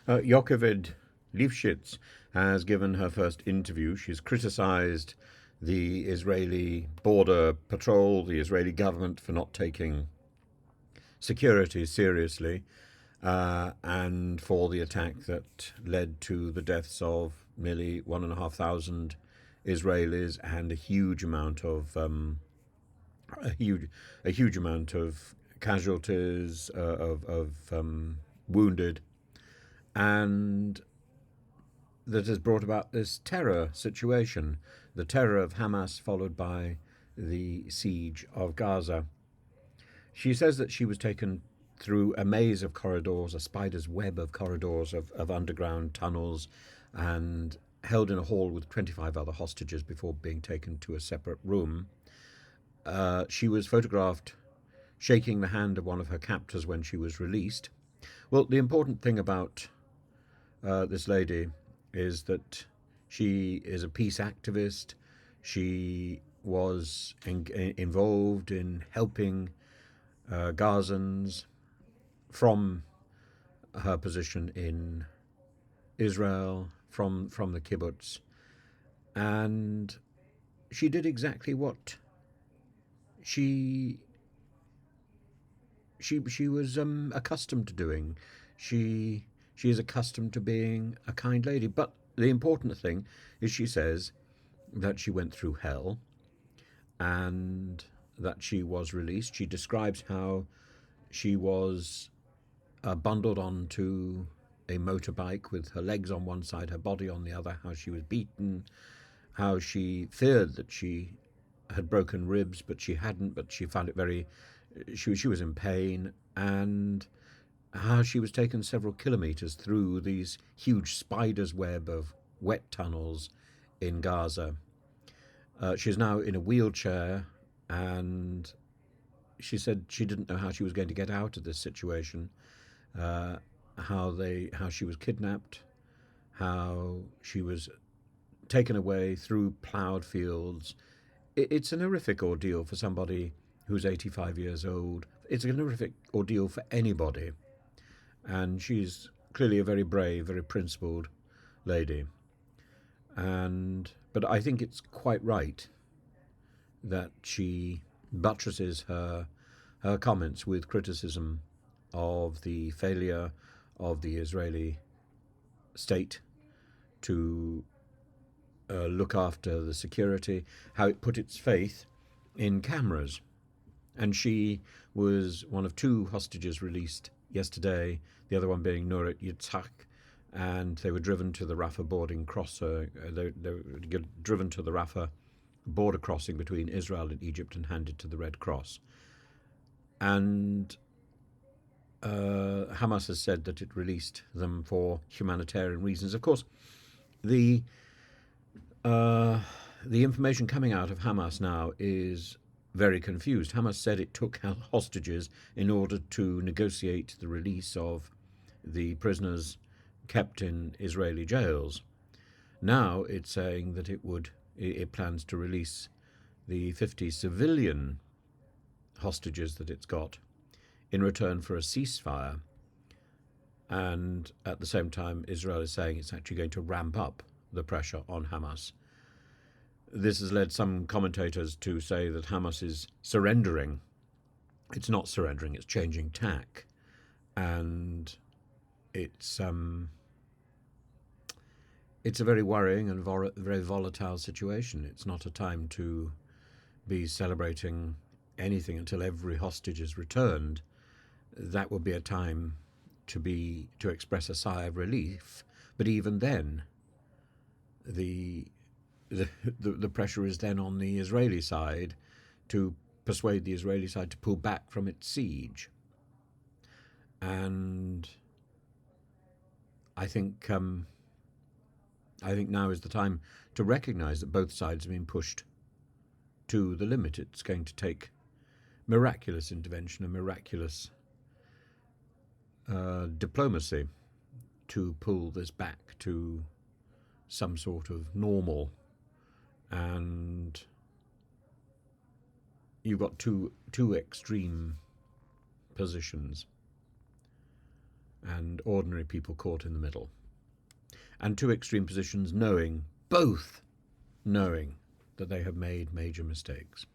Yochevad Lifshitz has given her first interview. She's criticized the Israeli border patrol, the Israeli government for not taking security seriously, and for the attack that led to the deaths of nearly 1,500 Israelis and a huge a huge amount of casualties, of wounded, and that has brought about this terror situation, the terror of Hamas followed by the siege of Gaza. She says that she was taken through a maze of corridors, a spider's web of corridors, of underground tunnels, and held in a hall with 25 other hostages before being taken to a separate room. She was photographed shaking the hand of one of her captors when she was released. Well, the important thing about this lady is that she is a peace activist. She was involved in helping Gazans from her position in Israel, from the kibbutz, and she did exactly what she she was accustomed to doing. She she is accustomed to being a kind lady. But the important thing is, she says that she went through hell and that she was released. She describes how she was bundled onto a motorbike with her legs on one side, her body on the other, how she was beaten, how she feared that she had broken ribs, but she hadn't, but she found it very, she was in pain, and how she was taken several kilometres through these huge spider's web of wet tunnels in Gaza. She's now in a wheelchair, and she said she didn't know how she was going to get out of this situation. How she was kidnapped, how she was taken away through ploughed fields. It's an horrific ordeal for somebody who's 85 years old. It's an horrific ordeal for anybody, and she's clearly a very brave, very principled lady. But I think it's quite right that she buttresses her comments with criticism of the failure of the Israeli state to look after the security, how it put its faith in cameras. And she was one of two hostages released yesterday, the other one being Nurit Yitzhak, and they were driven to the Rafah boarding crosser. They were driven to the Rafah border crossing between Israel and Egypt and handed to the Red Cross. And Hamas has said that it released them for humanitarian reasons. Of course, the the information coming out of Hamas now is very confused. Hamas said it took hostages in order to negotiate the release of the prisoners kept in Israeli jails. Now it's saying that it plans to release the 50 civilian hostages that it's got in return for a ceasefire. And at the same time, Israel is saying it's actually going to ramp up the pressure on Hamas. This has led some commentators to say that Hamas is surrendering. It's not surrendering, it's changing tack. And it's a very worrying and very volatile situation. It's not a time to be celebrating anything until every hostage is returned. That would be a time to express a sigh of relief. But even then, the pressure is then on the Israeli side to persuade the Israeli side to pull back from its siege. And I think now is the time to recognise that both sides have been pushed to the limit. It's going to take miraculous intervention and miraculous diplomacy to pull this back to some sort of normal. And you've got two extreme positions. and ordinary people caught in the middle. And two extreme positions both knowing that they have made major mistakes.